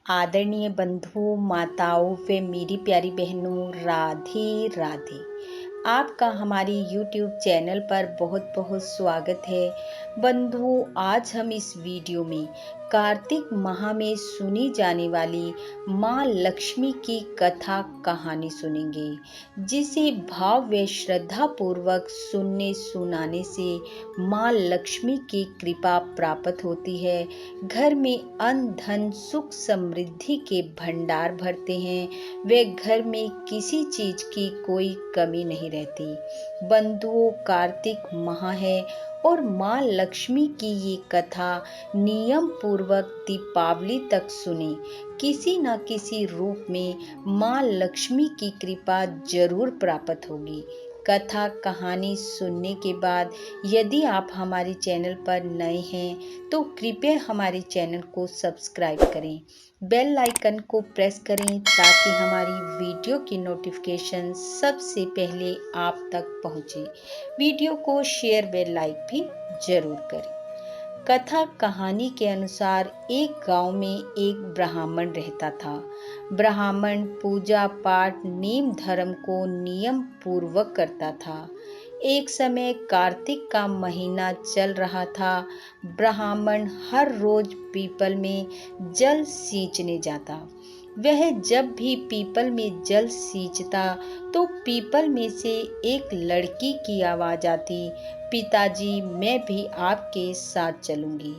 आदरणीय बंधु माताओं व मेरी प्यारी बहनों, राधे राधे। आपका हमारी YouTube चैनल पर बहुत बहुत स्वागत है। बंधु, आज हम इस वीडियो में कार्तिक माह में सुनी जाने वाली माँ लक्ष्मी की कथा कहानी सुनेंगे, जिसे भाव व श्रद्धा पूर्वक सुनने सुनाने से माँ लक्ष्मी की कृपा प्राप्त होती है। घर में अन्न धन सुख समृद्धि के भंडार भरते हैं। वे घर में किसी चीज की कोई कमी नहीं रहती। बंधुओं, कार्तिक माह है और माँ लक्ष्मी की ये कथा नियम पूर्वक दीपावली तक सुने। किसी न किसी रूप में माँ लक्ष्मी की कृपा जरूर प्राप्त होगी। कथा कहानी सुनने के बाद यदि आप हमारे चैनल पर नए हैं तो कृपया हमारे चैनल को सब्सक्राइब करें, बेल आइकन को प्रेस करें ताकि हमारी वीडियो की नोटिफिकेशन सबसे पहले आप तक पहुंचे। वीडियो को शेयर व लाइक भी जरूर करें। कथा कहानी के अनुसार एक गांव में एक ब्राह्मण रहता था। ब्राह्मण पूजा पाठ नेम धर्म को नियम पूर्वक करता था। एक समय कार्तिक का महीना चल रहा था। ब्राह्मण हर रोज पीपल में जल सींचने जाता। वह जब भी पीपल में जल सींचता तो पीपल में से एक लड़की की आवाज आती, पिताजी, मैं भी आपके साथ चलूंगी।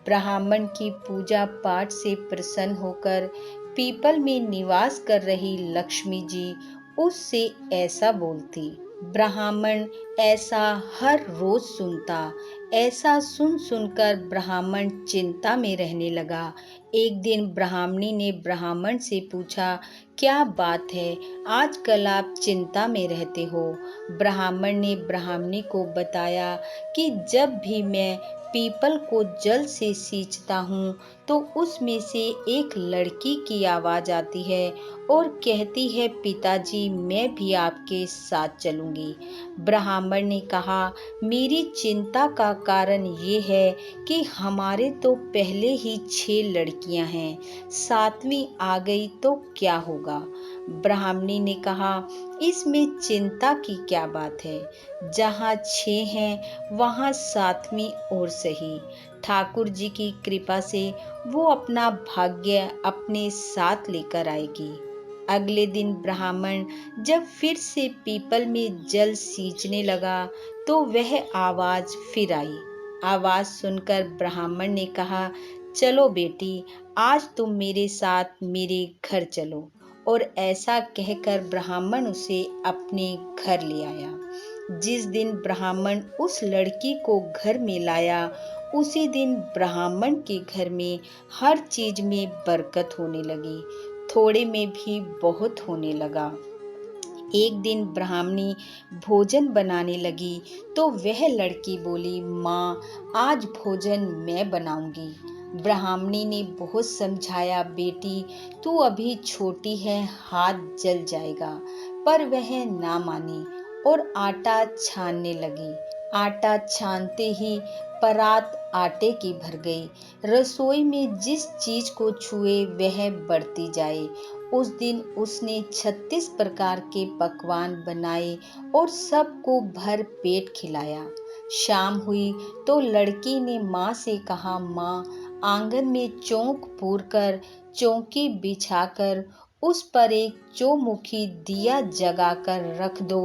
ब्राह्मण की पूजा पाठ से प्रसन्न होकर पीपल में निवास कर रही लक्ष्मी जी उससे ऐसा बोलती। ब्राह्मण ऐसा हर रोज सुनता। ऐसा सुन सुनकर ब्राह्मण चिंता में रहने लगा। एक दिन ब्राह्मणी ने ब्राह्मण से पूछा, क्या बात है, आजकल आप चिंता में रहते हो? ब्राह्मण ने ब्राह्मणी को बताया कि जब भी मैं पीपल को जल से सींचता हूँ तो उसमें से एक लड़की की आवाज आती है और कहती है, पिताजी, मैं भी आपके साथ चलूंगी। ब्राह्मण ने कहा, मेरी चिंता का कारण ये है कि हमारे तो पहले ही 6 लड़कियां हैं, 7वीं आ गई तो क्या होगा? ब्राह्मणी ने कहा, इसमें चिंता की क्या बात है? जहाँ 6 हैं वहाँ 7वीं और सही। ठाकुर जी की कृपा से वो अपना भाग्य अपने साथ लेकर आएगी। अगले दिन ब्राह्मण जब फिर से पीपल में जल सींचने लगा तो वह आवाज फिर आई। आवाज सुनकर ब्राह्मण ने कहा, चलो बेटी, आज तुम मेरे साथ मेरे घर चलो। और ऐसा कहकर ब्राह्मण उसे अपने घर ले आया। जिस दिन ब्राह्मण उस लड़की को घर में लाया उसी दिन ब्राह्मण के घर में हर चीज में बरकत होने लगी, थोड़े में भी बहुत होने लगा। एक दिन ब्राह्मणी भोजन बनाने लगी तो वह लड़की बोली, माँ, आज भोजन मैं बनाऊंगी। ब्राह्मणी ने बहुत समझाया, बेटी, तू अभी छोटी है, हाथ जल जाएगा। पर वह ना मानी और आटा छानने लगी। आटा छानते ही परात आटे की भर गई। रसोई में जिस चीज को छुए वह बढ़ती जाए। उस दिन उसने 36 प्रकार के पकवान बनाए और सबको भर पेट खिलाया। शाम हुई तो लड़की ने माँ से कहा, माँ, आंगन में चौक पूरकर चौकी बिछाकर उस पर एक चौमुखी दिया जगाकर रख दो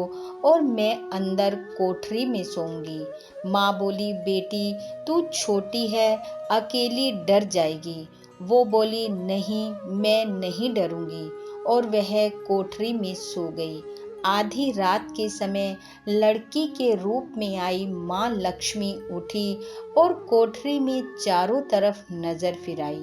और मैं अंदर कोठरी में सोऊंगी। माँ बोली, बेटी, तू छोटी है, अकेली डर जाएगी। वो बोली, नहीं, मैं नहीं डरूंगी। और वह कोठरी में सो गई। आधी रात के समय लड़की के रूप में आई माँ लक्ष्मी उठी और कोठरी में चारों तरफ नजर फिराई।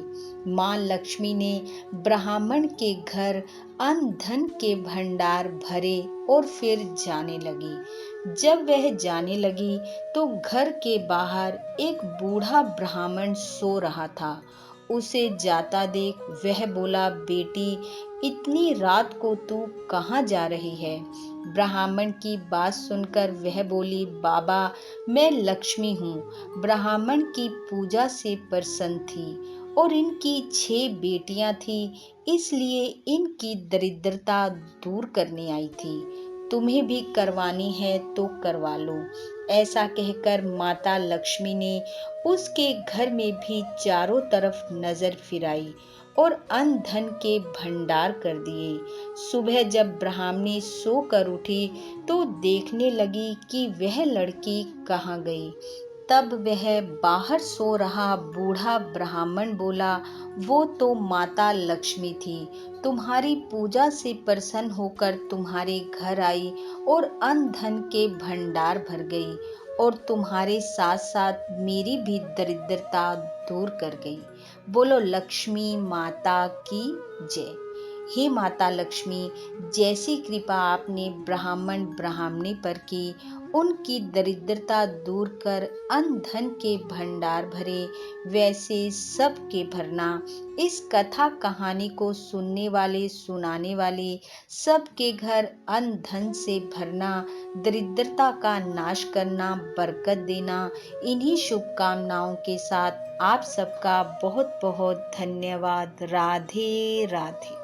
माँ लक्ष्मी ने ब्राह्मण के घर अन्न धन के भंडार भरे और फिर जाने लगी। जब वह जाने लगी तो घर के बाहर एक बूढ़ा ब्राह्मण सो रहा था। उसे जाता देख वह बोला, बेटी, इतनी रात को तू कहाँ जा रही है? ब्राह्मण की बात सुनकर वह बोली, बाबा, मैं लक्ष्मी हूँ, ब्राह्मण की पूजा से प्रसन्न थी और इनकी 6 बेटियां थी, इसलिए इनकी दरिद्रता दूर करने आई थी। तुम्हें भी करवानी है तो करवा लो। ऐसा कहकर माता लक्ष्मी ने उसके घर में भी चारों तरफ नजर फिराई और अन्न धन के भंडार कर दिए। सुबह जब ब्राह्मणी सोकर उठी तो देखने लगी कि वह लड़की कहाँ गई। तब वह बाहर सो रहा बूढ़ा ब्राह्मण बोला, वो तो माता लक्ष्मी थी, तुम्हारी पूजा से प्रसन्न होकर तुम्हारे घर आई और अन्न धन के भंडार भर गई और तुम्हारे साथ साथ मेरी भी दरिद्रता दूर कर गई। बोलो लक्ष्मी माता की जय। हे माता लक्ष्मी, जैसी कृपा आपने ब्राह्मण ब्राह्मणी पर की, उनकी दरिद्रता दूर कर अन्न धन के भंडार भरे, वैसे सबके भरना। इस कथा कहानी को सुनने वाले सुनाने वाले सबके घर अन्न धन से भरना, दरिद्रता का नाश करना, बरकत देना। इन्हीं शुभकामनाओं के साथ आप सबका बहुत बहुत धन्यवाद। राधे राधे।